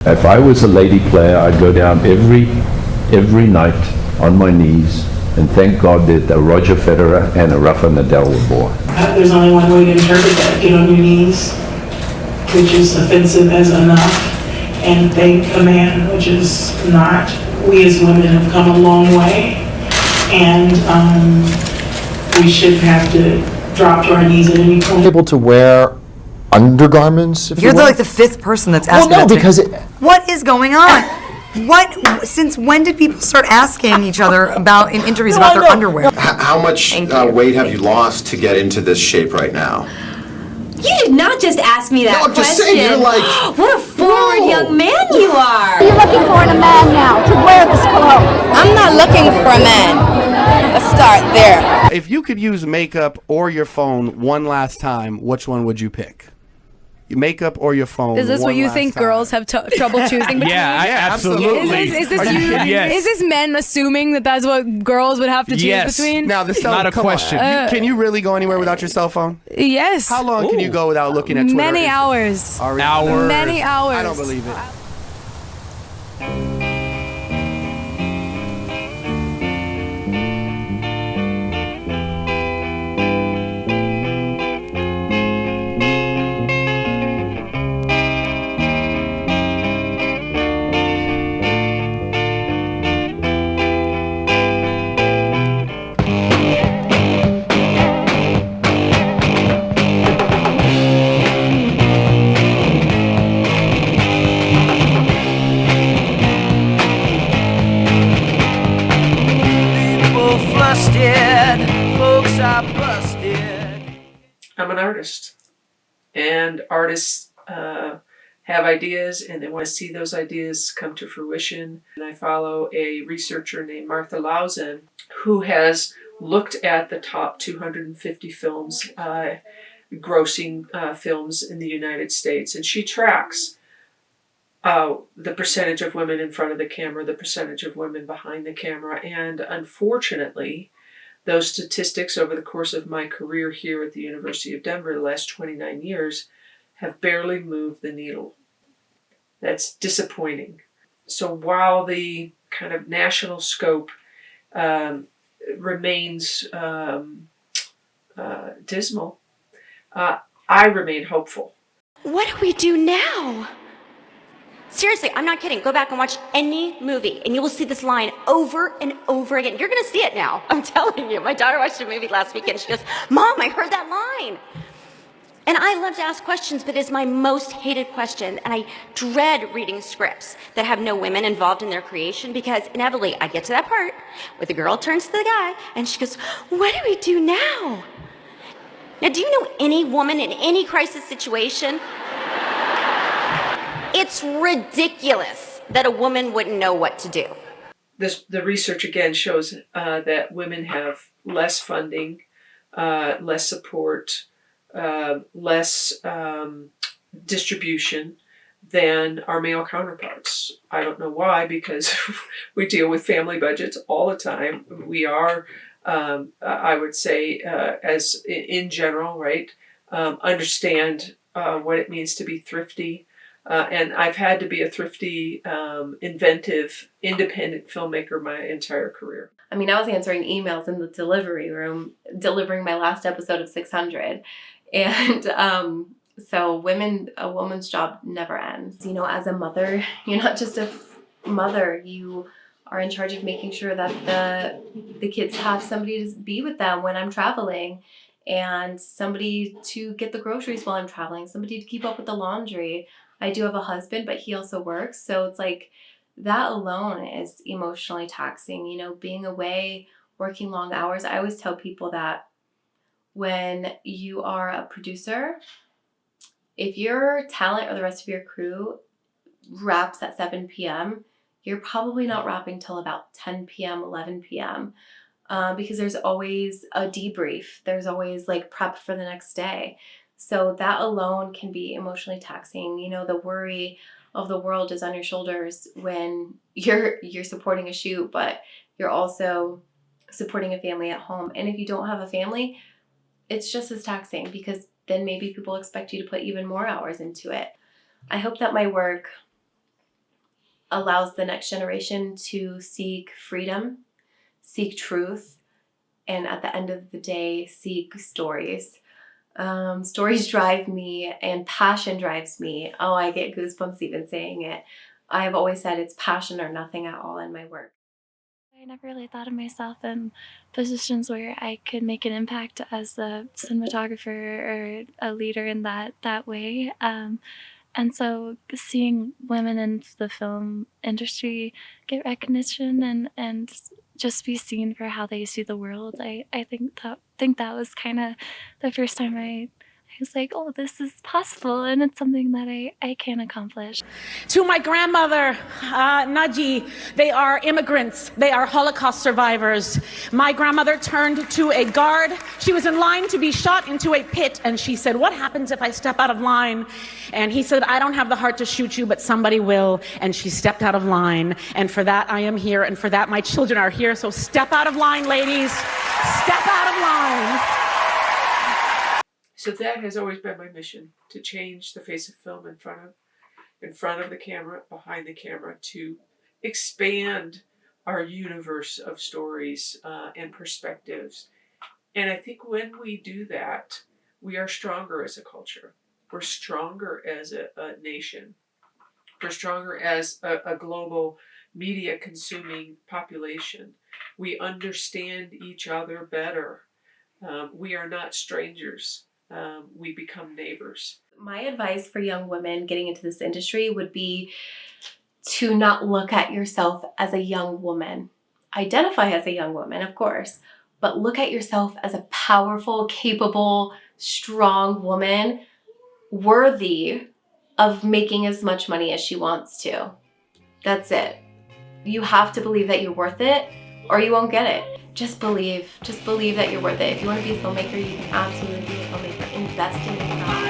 If I was a lady player, I'd go down every night on my knees and thank God that a Roger Federer and a Rafa Nadal were born. There's only one way to interpret that. Get on your knees, which is offensive as enough, and thank a man, which is not. We as women have come a long way, and we shouldn't have to drop to our knees at any point. Able to wear undergarments, if You're you will? like the fifth person that's asked me Well, no, that. because What is going on? Since when did people start asking each other about in interviews about their underwear? How much weight have you lost to get into this shape right now? You did not just ask me that No, I'm question. just saying, you're like... What a forward young man you are. You're looking for in a man now to wear this clothes. I'm not looking for a man. Let's start there. If you could use makeup or your phone one last time, which one would you pick? Your makeup or your phone? Is this what you think girls have trouble choosing between? Yeah, absolutely. Is this men assuming that that's what girls would have to choose between? Now, the cell, not a question. Can you really go anywhere without your cell phone? Yes. How long can you go without looking at Twitter? Many hours. Hours. Many hours. I don't believe it. I'm an artist, and artists have ideas and they want to see those ideas come to fruition. And I follow a researcher named Martha Lausen who has looked at the top 250 films, grossing films in the United States, and she tracks the percentage of women in front of the camera, the percentage of women behind the camera, and unfortunately, those statistics over the course of my career here at the University of Denver, the last 29 years, have barely moved the needle. That's disappointing. So while the kind of national scope remains dismal, I remain hopeful. What do we do now? Seriously, I'm not kidding. Go back and watch any movie, and you will see this line over and over again. You're going to see it now. I'm telling you. My daughter watched a movie last weekend. She goes, Mom, I heard that line. And I love to ask questions, but it's my most hated question. And I dread reading scripts that have no women involved in their creation, because inevitably I get to that part where the girl turns to the guy, and she goes, what do we do now? Now, do you know any woman in any crisis situation? It's ridiculous that a woman wouldn't know what to do. The research again shows that women have less funding, less support, less distribution than our male counterparts. I don't know why, because we deal with family budgets all the time. We are, I would say, as in general, right, understand what it means to be thrifty. And I've had to be a thrifty, inventive, independent filmmaker my entire career. I mean, I was answering emails in the delivery room, delivering my last episode of 600. And so a woman's job never ends. You know, as a mother, you're not just a mother. You are in charge of making sure that the kids have somebody to be with them when I'm traveling, and somebody to get the groceries while I'm traveling, somebody to keep up with the laundry. I do have a husband, but he also works. So it's like that alone is emotionally taxing, you know, being away, working long hours. I always tell people that when you are a producer, if your talent or the rest of your crew wraps at 7 p.m., you're probably not wrapping till about 10 p.m., 11 p.m. Because there's always a debrief. There's always like prep for the next day. So that alone can be emotionally taxing. You know, the worry of the world is on your shoulders when you're supporting a shoot, but you're also supporting a family at home. And if you don't have a family, it's just as taxing, because then maybe people expect you to put even more hours into it. I hope that my work allows the next generation to seek freedom, seek truth, and at the end of the day, seek stories. Stories drive me and passion drives me. Oh, I get goosebumps even saying it. I have always said it's passion or nothing at all in my work. I never really thought of myself in positions where I could make an impact as a cinematographer or a leader in that way. And so seeing women in the film industry get recognition and just be seen for how they see the world, I think that was kind of the first time I was like, oh, this is possible, and it's something that I can accomplish. To my grandmother, Naji, they are immigrants. They are Holocaust survivors. My grandmother turned to a guard. She was in line to be shot into a pit, and she said, what happens if I step out of line? And he said, I don't have the heart to shoot you, but somebody will. And she stepped out of line, and for that I am here, and for that my children are here. So step out of line, ladies. Step out of line. So that has always been my mission, to change the face of film in front of the camera, behind the camera, to expand our universe of stories and perspectives. And I think when we do that, we are stronger as a culture. We're stronger as a nation. We're stronger as a global media consuming population. We understand each other better. We are not strangers. We become neighbors. My advice for young women getting into this industry would be to not look at yourself as a young woman. Identify as a young woman, of course, but look at yourself as a powerful, capable, strong woman, worthy of making as much money as she wants to. That's it. You have to believe that you're worth it, or you won't get it. Just believe that you're worth it. If you want to be a filmmaker, you can absolutely be a filmmaker. Invest in yourself.